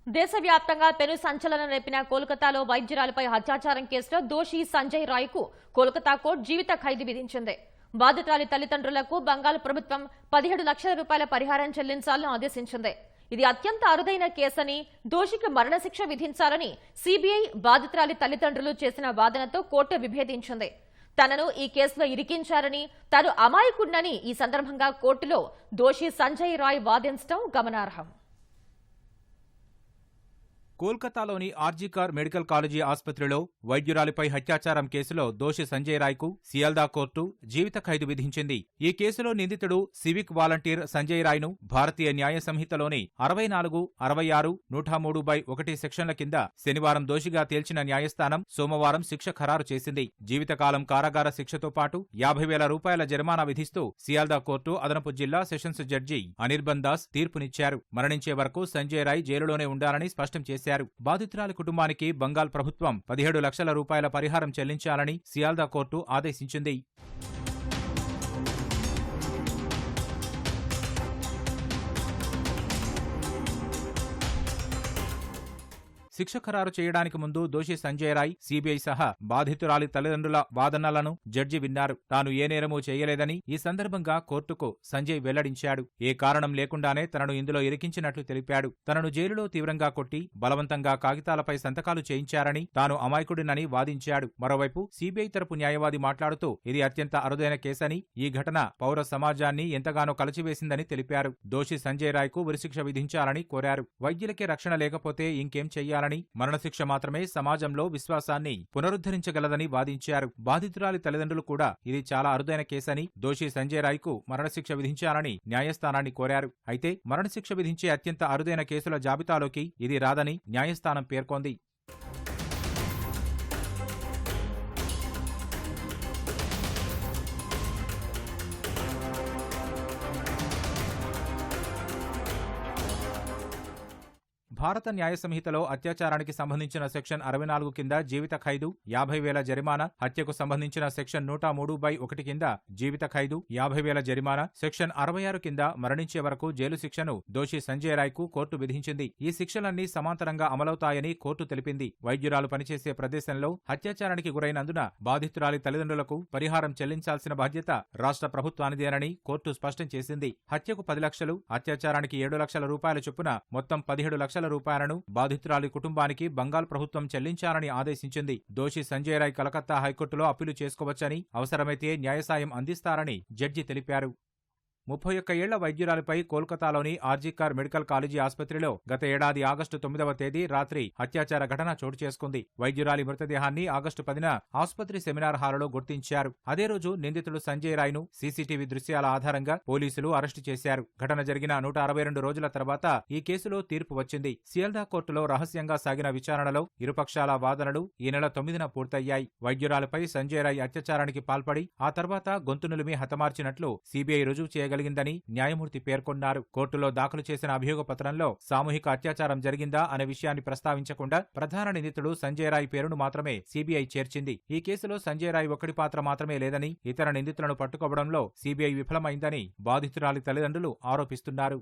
దేశవ్యాప్తంగా పెను సంచలనం రేపిన కోల్కతాలో వైద్యురాలిపై అత్యాచారం కేసులో దోషి సంజయ్ రాయ్కు కోల్కతా కోర్టు జీవిత ఖైదు విధించింది. బాధితురాలి తల్లిదండ్రులకు బంగాల్ ప్రభుత్వం 17 లక్షల రూపాయల పరిహారం చెల్లించాలని ఆదేశించింది. ఇది అత్యంత అరుదైన కేసని, దోషికి మరణశిక్ష విధించాలని సీబీఐ బాధితురాలి తల్లిదండ్రులు చేసిన వాదనతో కోర్టు విభేదించింది. తనను ఈ కేసులో ఇరికించారని, తాను అమాయకుడినని ఈ సందర్భంగా కోర్టులో దోషి సంజయ్ రాయ్ వాదించడం గమనార్హం. కోల్కతాలోని ఆర్జీకార్ మెడికల్ కాలేజీ ఆసుపత్రిలో వైద్యురాలిపై అత్యాచారం కేసులో దోషి సంజయ్ రాయ్కు సియాల్దా కోర్టు జీవిత ఖైదు విధించింది. ఈ కేసులో నిందితుడు సివిక్ వాలంటీర్ సంజయ్ రాయ్ను భారతీయ న్యాయ సంహితలోని 64, 66, 103/1 సెక్షన్ల కింద శనివారం దోషిగా తేల్చిన న్యాయస్థానం సోమవారం శిక్ష ఖరారు చేసింది. జీవితకాలం కారాగార శిక్షతో పాటు 50,000 రూపాయల జరిమానా విధిస్తూ సియాల్దా కోర్టు అదనపు జిల్లా సెషన్స్ జడ్జి అనిర్బన్ దాస్ తీర్పునిచ్చారు. మరణించే వరకు సంజయ్ రాయ్ జైలులోనే ఉండాలని స్పష్టం చేశారు. బాధితురాలి కుటుంబానికి బంగాల్ ప్రభుత్వం 17 లక్షల రూపాయల పరిహారం చెల్లించాలని సియాల్దా కోర్టు ఆదేశించింది. శిక్ష ఖరారు చేయడానికి ముందు దోషి సంజయ్ రాయ్, సీబీఐ సహా బాధితురాలి తల్లిదండ్రుల వాదనలను జడ్జి విన్నారు. తాను ఏ నేరమూ చేయలేదని ఈ సందర్భంగా కోర్టుకు సంజయ్ వెల్లడించాడు. ఏ కారణం లేకుండానే తనను ఇందులో ఇరికించినట్లు తెలిపాడు. తనను జైలులో తీవ్రంగా కొట్టి బలవంతంగా కాగితాలపై సంతకాలు చేయించారని, తాను అమాయకుడినని వాదించాడు. మరోవైపు సీబీఐ తరపు న్యాయవాది మాట్లాడుతూ ఇది అత్యంత అరుదైన కేసని, ఈ ఘటన పౌర సమాజాన్ని ఎంతగానో కలచివేసిందని తెలిపారు. దోషి సంజయ్ రాయ్కు ఉరిశిక్ష విధించాలని కోరారు. వైద్యులకే రక్షణ లేకపోతే ఇంకేం చెయ్యాలని, మరణశిక్ష మాత్రమే సమాజంలో విశ్వాసాన్ని పునరుద్ధరించగలదని వాదించారు. బాధితురాలి తల్లిదండ్రులు కూడా ఇది చాలా అరుదైన కేసని, దోషి సంజయ్ రాయ్కు మరణశిక్ష విధించాలని న్యాయస్థానాన్ని కోరారు. అయితే మరణశిక్ష విధించే అత్యంత అరుదైన కేసుల జాబితాలోకి ఇది రాదని న్యాయస్థానం పేర్కొంది. భారత న్యాయ సంహితలో అత్యాచారానికి సంబంధించిన సెక్షన్ 64 కింద జీవిత ఖైదు, 50,000 జరిమానా, హత్యకు సంబంధించిన సెక్షన్ 103/1 కింద జీవిత ఖైదు, 50,000 జరిమానా, సెక్షన్ 66 కింద మరణించే వరకు జైలు శిక్షను దోషి సంజయ్ రాయ్కు కోర్టు విధించింది. ఈ శిక్షలన్నీ సమాంతరంగా అమలవుతాయని కోర్టు తెలిపింది. వైద్యురాలు పనిచేసే ప్రదేశంలో అత్యాచారానికి గురైనందున బాధితురాలి తల్లిదండ్రులకు పరిహారం చెల్లించాల్సిన బాధ్యత రాష్ట్ర ప్రభుత్వానిదేనని కోర్టు స్పష్టం చేసింది. హత్యకు 10 లక్షలు, అత్యాచారానికి 7 లక్షల రూపాయల చొప్పున మొత్తం 17 లక్షల రూపాయలను బాధితురాలి కుటుంబానికి బంగాల్ ప్రభుత్వం చెల్లించాలని ఆదేశించింది. దోషి సంజయ్ రాయ్ కలకత్తా హైకోర్టులో అప్పీలు చేసుకోవచ్చని, అవసరమైతే న్యాయసాయం అందిస్తారని జడ్జి తెలిపారు. 31 ఏళ్ల వైద్యురాలిపై కోల్కతాలోని ఆర్జీకార్ మెడికల్ కాలేజీ ఆసుపత్రిలో గత ఏడాది ఆగస్టు 9వ తేదీ రాత్రి అత్యాచార ఘటన చోటు చేసుకుంది. వైద్యురాలి మృతదేహాన్ని ఆగస్టు 10న ఆసుపత్రి సెమినార్ హాలులో గుర్తించారు. అదే రోజు నిందితుడు సంజయ్ రాయ్ను సీసీటీవీ దృశ్యాల ఆధారంగా పోలీసులు అరెస్టు చేశారు. ఘటన జరిగిన 162 రోజుల తర్వాత ఈ కేసులో తీర్పు వచ్చింది. సియాల్దా కోర్టులో రహస్యంగా సాగిన విచారణలో ఇరుపక్షాల వాదనలు ఈ నెల 9న పూర్తయ్యాయి. వైద్యురాలిపై సంజయ్ రాయ్ అత్యాచారానికి పాల్పడి ఆ తర్వాత గొంతునులిమి హతమార్చినట్లు సీబీఐ రుజువు చేయగలిగిందని న్యాయమూర్తి పేర్కొన్నారు. కోర్టులో దాఖలు చేసిన అభియోగ పత్రంలో సామూహిక అత్యాచారం జరిగిందా అనే విషయాన్ని ప్రస్తావించకుండా ప్రధాన నిందితుడు సంజయ్ రాయ్ పేరును మాత్రమే సీబీఐ చేర్చింది. ఈ కేసులో సంజయ్ రాయ్ ఒక్కడి పాత్ర మాత్రమే లేదని, ఇతర నిందితులను పట్టుకోవడంలో సీబీఐ విఫలమైందని బాధితురాలి తల్లిదండ్రులు ఆరోపిస్తున్నారు.